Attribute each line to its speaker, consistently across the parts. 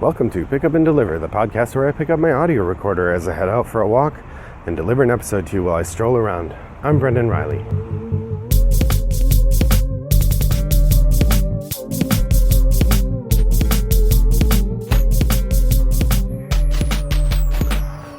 Speaker 1: Welcome to Pick Up and Deliver, the podcast where I pick up my audio recorder as I head out for a walk and deliver an episode to you while I stroll around. I'm Brendan Riley.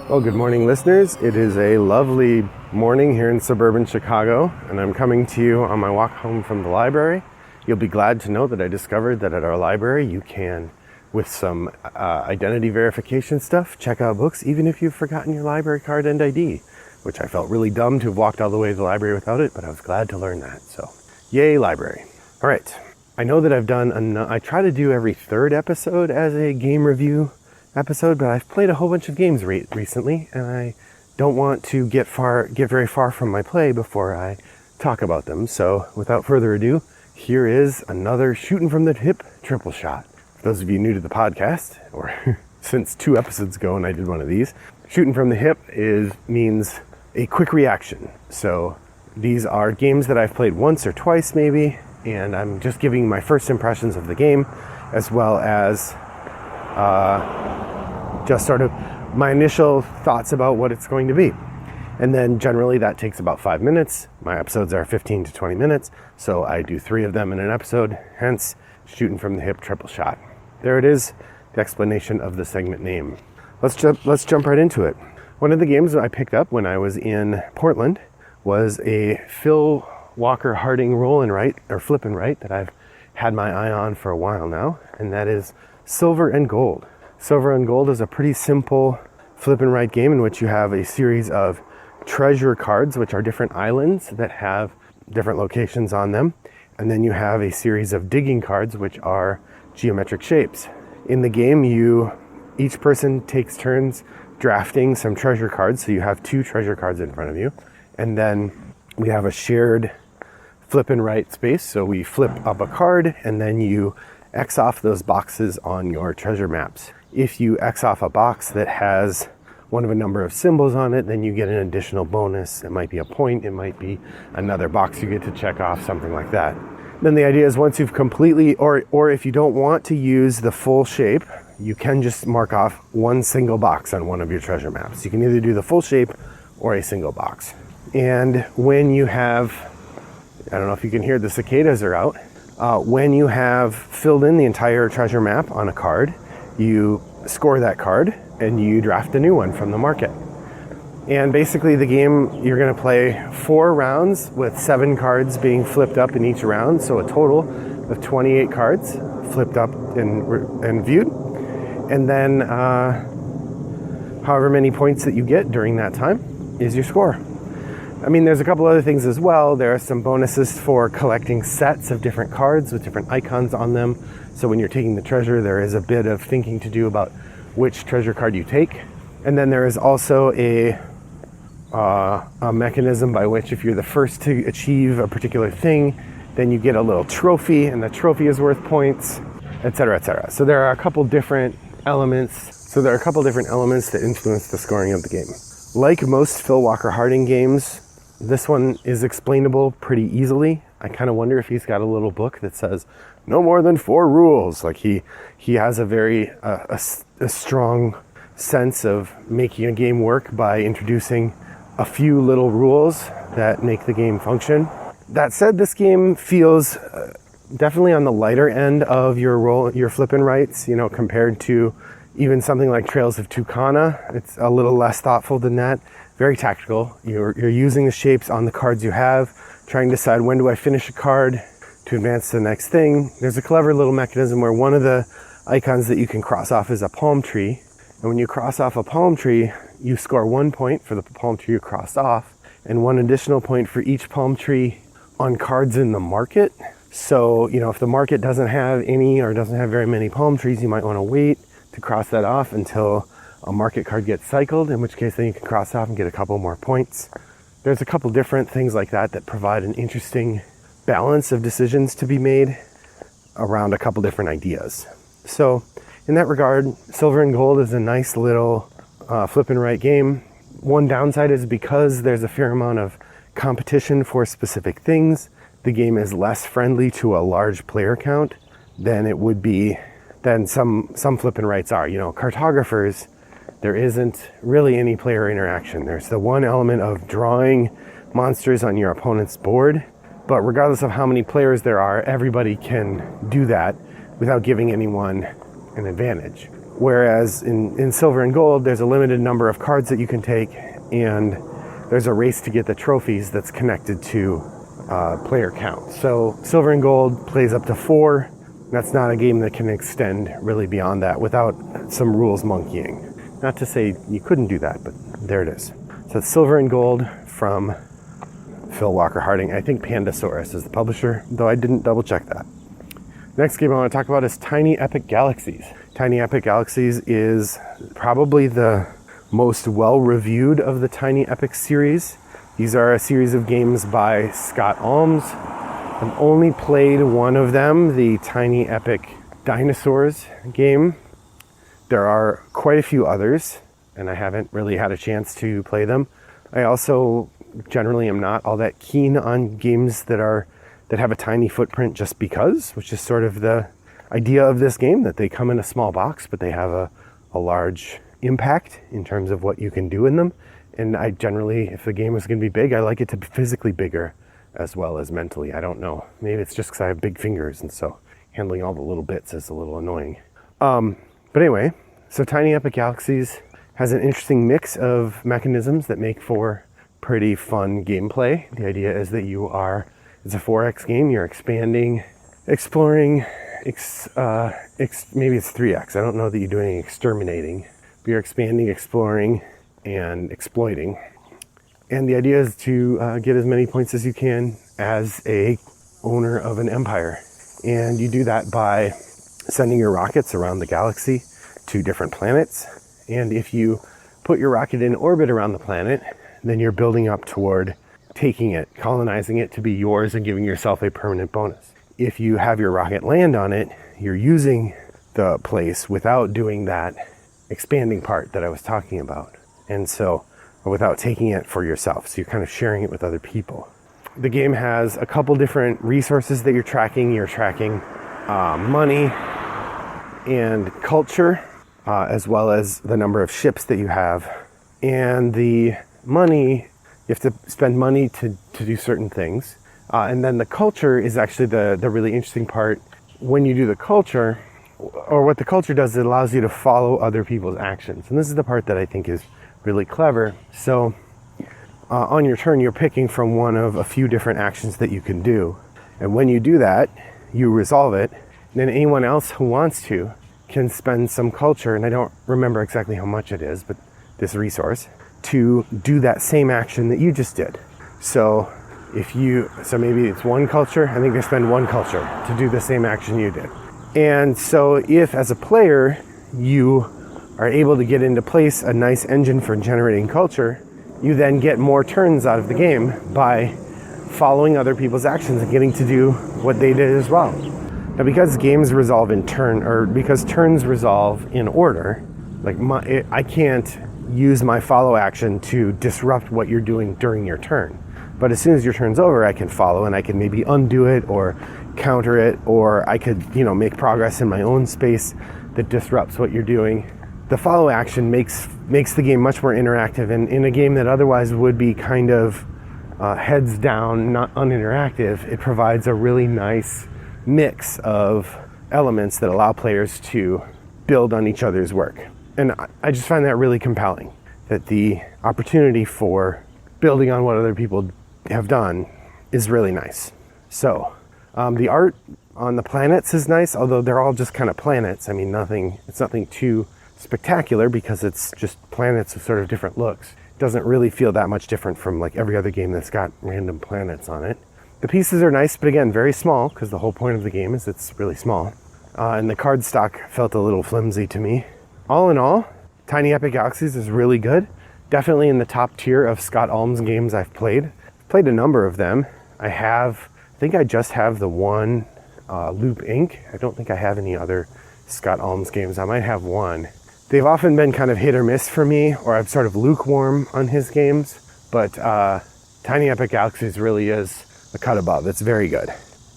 Speaker 1: Well, good morning, listeners. It is a lovely morning here in suburban Chicago, and I'm coming to you on my walk home from the library. You'll be glad to know that I discovered that at our library you can, with some identity verification stuff, check out books even if you've forgotten your library card and ID, which I felt really dumb to have walked all the way to the library without it, but I was glad to learn that. So, yay, library. All right. I know that I've done, I try to do every third episode as a game review episode, but I've played a whole bunch of games recently, and I don't want to get very far from my play before I talk about them. So without further ado, here is another shooting from the hip triple shot. For those of you new to the podcast, or since 2 episodes ago when I did one of these, shooting from the hip means a quick reaction. So these are games that I've played once or twice maybe, and I'm just giving my first impressions of the game, as well as just sort of my initial thoughts about what it's going to be. And then generally that takes about 5 minutes. My episodes are 15 to 20 minutes, so I do 3 of them in an episode, hence shooting from the hip triple shot. There it is, the explanation of the segment name. Let's jump right into it. One of the games that I picked up when I was in Portland was a Phil Walker Harding roll and write, or flip and write, that I've had my eye on for a while now, and that is Silver and Gold. Silver and Gold is a pretty simple flip and write game in which you have a series of treasure cards, which are different islands that have different locations on them. And then you have a series of digging cards, which are geometric shapes. In the game, each person takes turns drafting some treasure cards. So you have 2 treasure cards in front of you. And then we have a shared flip and write space. So we flip up a card and then you X off those boxes on your treasure maps. If you X off a box that has one of a number of symbols on it, then you get an additional bonus. It might be a point, it might be another box you get to check off, something like that. Then the idea is once you've completely, or if you don't want to use the full shape, you can just mark off one single box on one of your treasure maps. You can either do the full shape or a single box. And when you have, I don't know if you can hear the cicadas are out, when you have filled in the entire treasure map on a card, you score that card and you draft a new one from the market. And basically the game, you're going to play 4 rounds with 7 cards being flipped up in each round. So a total of 28 cards flipped up and viewed. And then however many points that you get during that time is your score. I mean, there's a couple other things as well. There are some bonuses for collecting sets of different cards with different icons on them. So when you're taking the treasure, there is a bit of thinking to do about which treasure card you take. And then there is also a mechanism by which if you're the first to achieve a particular thing, then you get a little trophy, and the trophy is worth points, etc., etc. So there are a couple different elements. That influence the scoring of the game. Like most Phil Walker Harding games, this one is explainable pretty easily. I kind of wonder if he's got a little book that says no more than 4 rules. Like he has a very a strong sense of making a game work by introducing a few little rules that make the game function. That said, this game feels definitely on the lighter end of your flip and writes, compared to even something like Trails of Tucana. It's a little less thoughtful than that. Very tactical. You're using the shapes on the cards you have, trying to decide when do I finish a card to advance to the next thing. There's a clever little mechanism where one of the icons that you can cross off is a palm tree. And when you cross off a palm tree, you score 1 point for the palm tree you crossed off, and 1 additional point for each palm tree on cards in the market. So, if the market doesn't have any or doesn't have very many palm trees, you might want to wait to cross that off until a market card gets cycled, in which case then you can cross off and get a couple more points. There's a couple different things like that provide an interesting balance of decisions to be made around a couple different ideas. So in that regard, Silver and Gold is a nice little flip and write game. One downside is because there's a fair amount of competition for specific things, the game is less friendly to a large player count than it would be than some flippin' rights are. Cartographers, there isn't really any player interaction. There's the one element of drawing monsters on your opponent's board, but regardless of how many players there are, everybody can do that without giving anyone an advantage. Whereas in Silver and Gold, there's a limited number of cards that you can take, and there's a race to get the trophies that's connected to player count. So Silver and Gold plays up to 4. That's not a game that can extend really beyond that without some rules monkeying. Not to say you couldn't do that, but there it is. So it's Silver and Gold from Phil Walker Harding. I think Pandasaurus is the publisher, though I didn't double check that. Next game I want to talk about is Tiny Epic Galaxies. Tiny Epic Galaxies is probably the most well-reviewed of the Tiny Epic series. These are a series of games by Scott Almes. I've only played one of them, the Tiny Epic Dinosaurs game. There are quite a few others, and I haven't really had a chance to play them. I also generally am not all that keen on games that have a tiny footprint just because, which is sort of the idea of this game, that they come in a small box, but they have a large impact in terms of what you can do in them. And I generally, if the game is going to be big, I like it to be physically bigger as well as mentally. I don't know. Maybe it's just because I have big fingers, and so handling all the little bits is a little annoying. But anyway, so Tiny Epic Galaxies has an interesting mix of mechanisms that make for pretty fun gameplay. The idea is that it's a 4X game. You're expanding, exploring, maybe it's 3X. I don't know that you're doing exterminating, but you're expanding, exploring, and exploiting. And the idea is to get as many points as you can as a owner of an empire. And you do that by sending your rockets around the galaxy to different planets. And if you put your rocket in orbit around the planet, then you're building up toward taking it, colonizing it to be yours and giving yourself a permanent bonus. If you have your rocket land on it, you're using the place without doing that expanding part that I was talking about. And so, without taking it for yourself. So you're kind of sharing it with other people. The game has a couple different resources that you're tracking. You're tracking money and culture, as well as the number of ships that you have. And the money, you have to spend money to do certain things. And then the culture is actually the really interesting part. When you do the culture, or what the culture does, it allows you to follow other people's actions. And this is the part that I think is really clever. So on your turn, you're picking from one of a few different actions that you can do. And when you do that, you resolve it. And then anyone else who wants to can spend some culture, and I don't remember exactly how much it is, but this resource, to do that same action that you just did. So maybe it's one culture. I think they spend one culture to do the same action you did. And so if, as a player, you are able to get into place a nice engine for generating culture, you then get more turns out of the game by following other people's actions and getting to do what they did as well. Now, because games resolve in turn, or because turns resolve in order, I can't use my follow action to disrupt what you're doing during your turn. But as soon as your turn's over, I can follow, and I can maybe undo it or counter it, or I could, make progress in my own space that disrupts what you're doing. The follow action makes the game much more interactive, and in a game that otherwise would be kind of heads down, not uninteractive, it provides a really nice mix of elements that allow players to build on each other's work. And I just find that really compelling, that the opportunity for building on what other people have done is really nice. So the art on the planets is nice, although they're all just kind of planets. I mean, it's nothing too spectacular because it's just planets with sort of different looks. It doesn't really feel that much different from like every other game that's got random planets on it. The pieces are nice, but again, very small, because the whole point of the game is it's really small. And the card stock felt a little flimsy to me. All in all, Tiny Epic Galaxies is really good. Definitely in the top tier of Scott Almes games I've played. I've played a number of them. I think I just have the one Loop Inc. I don't think I have any other Scott Almes games. I might have one. They've often been kind of hit or miss for me, or I'm sort of lukewarm on his games, but Tiny Epic Galaxies really is a cut above. It's very good.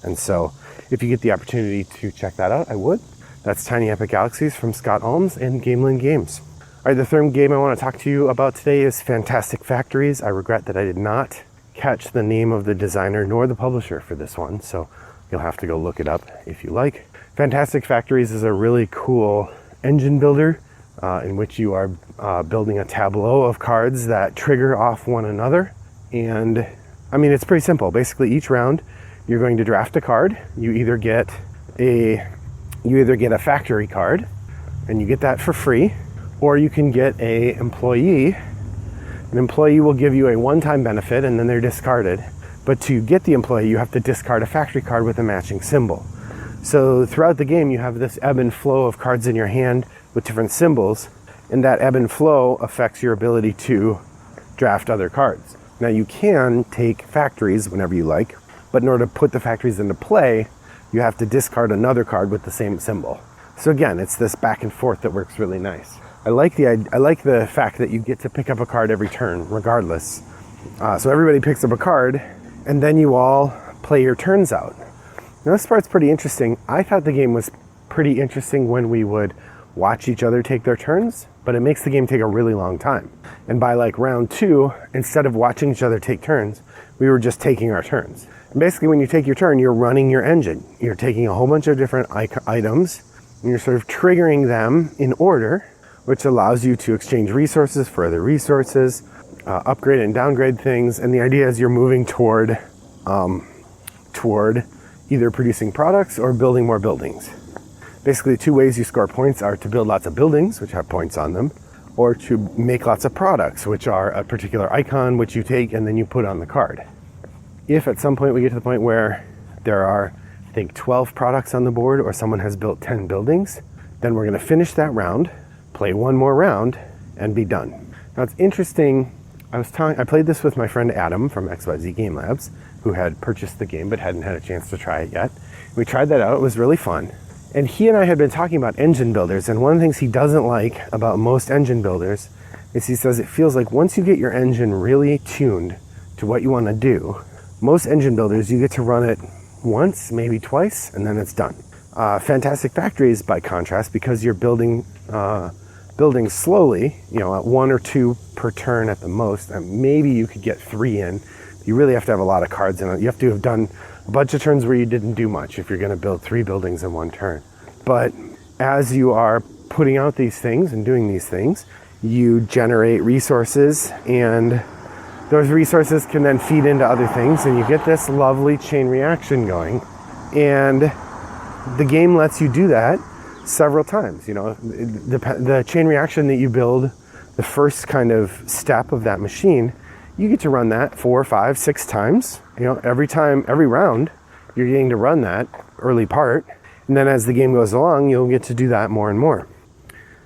Speaker 1: And so if you get the opportunity to check that out, I would. That's Tiny Epic Galaxies from Scott Alms and Gameland Games. All right, the third game I want to talk to you about today is Fantastic Factories. I regret that I did not catch the name of the designer nor the publisher for this one, so you'll have to go look it up if you like. Fantastic Factories is a really cool engine builder in which you are building a tableau of cards that trigger off one another. And I mean, it's pretty simple. Basically, each round you're going to draft a card. You either get a factory card, and you get that for free, or you can get a employee. An employee will give you a one-time benefit, and then they're discarded. But to get the employee, you have to discard a factory card with a matching symbol. So throughout the game, you have this ebb and flow of cards in your hand with different symbols, and that ebb and flow affects your ability to draft other cards. Now, you can take factories whenever you like, but in order to put the factories into play, you have to discard another card with the same symbol. So again, it's this back and forth that works really nice. I like the fact that you get to pick up a card every turn, regardless. So everybody picks up a card, and then you all play your turns out. Now, this part's pretty interesting. I thought the game was pretty interesting when we would watch each other take their turns, but it makes the game take a really long time. And by like round 2, instead of watching each other take turns, we were just taking our turns. And basically, when you take your turn, you're running your engine. You're taking a whole bunch of different items, and you're sort of triggering them in order, which allows you to exchange resources for other resources, upgrade and downgrade things. And the idea is you're moving toward either producing products or building more buildings. Basically, the two ways you score points are to build lots of buildings, which have points on them, or to make lots of products, which are a particular icon, which you take and then you put on the card. If at some point we get to the point where there are, I think, 12 products on the board, or someone has built 10 buildings, then we're going to finish that round, play one more round, and be done. Now, it's interesting. I played this with my friend Adam from XYZ Game Labs, who had purchased the game but hadn't had a chance to try it yet. We tried that out. It was really fun. And he and I had been talking about engine builders, and one of the things he doesn't like about most engine builders is he says it feels like once you get your engine really tuned to what you want to do, most engine builders, you get to run it once, maybe twice, and then it's done. Fantastic Factories, by contrast, because you're building slowly, at 1 or 2 per turn at the most, and maybe you could get 3 in. You really have to have a lot of cards in it. You have to have done a bunch of turns where you didn't do much if you're going to build 3 buildings in 1 turn. But as you are putting out these things and doing these things, you generate resources, and those resources can then feed into other things, and you get this lovely chain reaction going. And the game lets you do that several times. The chain reaction that you build, the first kind of step of that machine, you get to run that 4, 5, 6 times. Every round, you're getting to run that early part. And then as the game goes along, you'll get to do that more and more.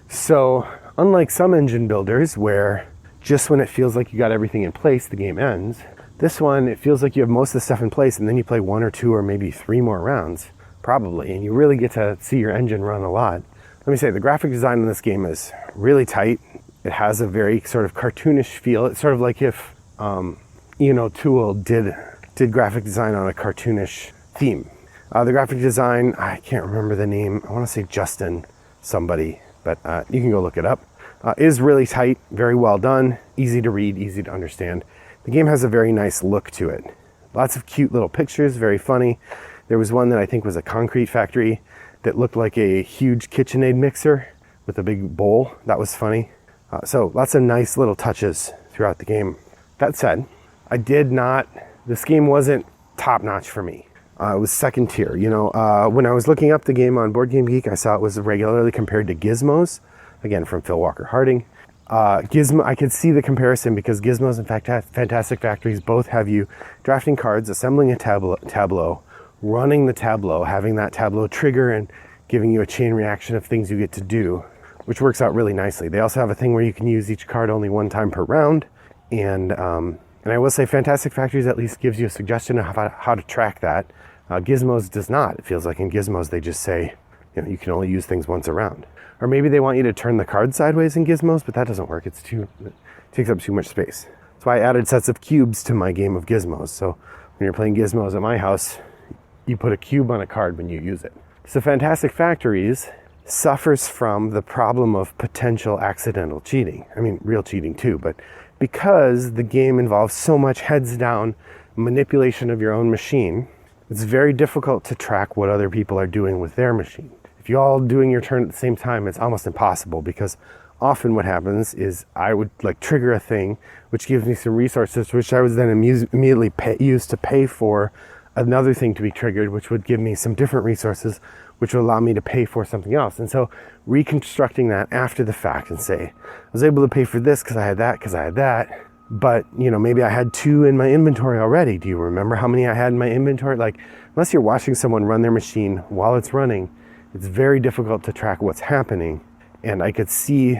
Speaker 1: So unlike some engine builders where just when it feels like you got everything in place, the game ends, this one, it feels like you have most of the stuff in place, and then you play 1 or 2 or maybe 3 more rounds, probably, and you really get to see your engine run a lot. Let me say, the graphic design in this game is really tight. It has a very sort of cartoonish feel. It's sort of like if Tool did graphic design on a cartoonish theme. The graphic design, I can't remember the name. I want to say Justin somebody, but you can go look it up. Is really tight, very well done, easy to read, easy to understand. The game has a very nice look to it. Lots of cute little pictures, very funny. There was one that I think was a concrete factory that looked like a huge KitchenAid mixer with a big bowl. That was funny. So lots of nice little touches throughout the game. That said, this game wasn't top notch for me. It was second tier. When I was looking up the game on Board Game Geek, I saw it was regularly compared to Gizmos, again from Phil Walker Harding. Gizmo, I could see the comparison because Gizmos and Fantastic Factories both have you drafting cards, assembling a tableau, running the tableau, having that tableau trigger and giving you a chain reaction of things you get to do, which works out really nicely. They also have a thing where you can use each card only 1 time per round, and I will say Fantastic Factories at least gives you a suggestion of how to track that. Gizmos does not. It feels like in Gizmos they just say, you can only use things once a round. Or maybe they want you to turn the card sideways in Gizmos, but that doesn't work. It takes up too much space. So I added sets of cubes to my game of Gizmos. So when you're playing Gizmos at my house, you put a cube on a card when you use it. So Fantastic Factories suffers from the problem of potential accidental cheating. I mean, real cheating too, but because the game involves so much heads down manipulation of your own machine, it's very difficult to track what other people are doing with their machine. If you're all doing your turn at the same time, it's almost impossible, because often what happens is I would trigger a thing which gives me some resources, which I was then immediately use to pay for another thing to be triggered, which would give me some different resources, which would allow me to pay for something else. And so reconstructing that after the fact and say, I was able to pay for this because I had that, but maybe I had 2 in my inventory already. Do you remember how many I had in my inventory? Unless you're watching someone run their machine while it's running, it's very difficult to track what's happening. And I could see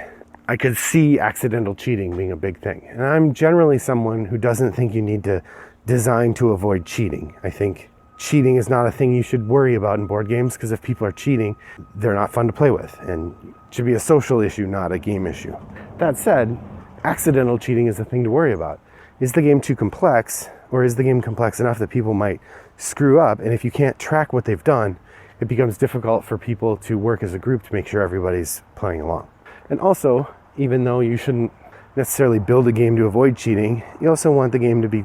Speaker 1: accidental cheating being a big thing. And I'm generally someone who doesn't think you need to design to avoid cheating. I think cheating is not a thing you should worry about in board games, because if people are cheating, they're not fun to play with, and it should be a social issue, not a game issue. That said, accidental cheating is a thing to worry about. Is the game too complex, or is the game complex enough that people might screw up? And if you can't track what they've done, it becomes difficult for people to work as a group to make sure everybody's playing along. And also, even though you shouldn't necessarily build a game to avoid cheating, you also want the game to be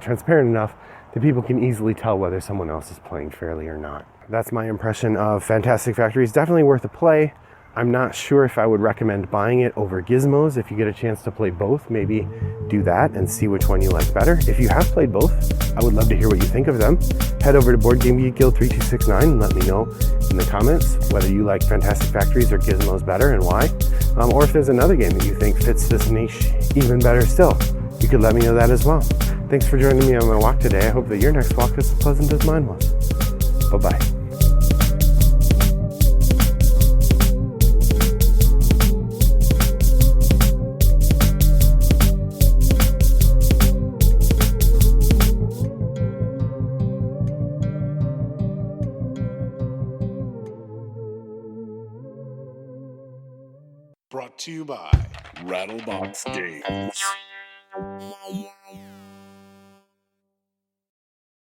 Speaker 1: transparent enough that people can easily tell whether someone else is playing fairly or not. That's my impression of Fantastic Factory. It's definitely worth a play. I'm not sure if I would recommend buying it over Gizmos. If you get a chance to play both, maybe do that and see which one you like better. If you have played both, I would love to hear what you think of them. Head over to Board Game Geek Guild 3269 and let me know in the comments whether you like Fantastic Factories or Gizmos better and why. Or if there's another game that you think fits this niche even better still, you could let me know that as well. Thanks for joining me on my walk today. I hope that your next walk is as pleasant as mine was. Bye-bye.
Speaker 2: Brought to you by Rattlebox Games.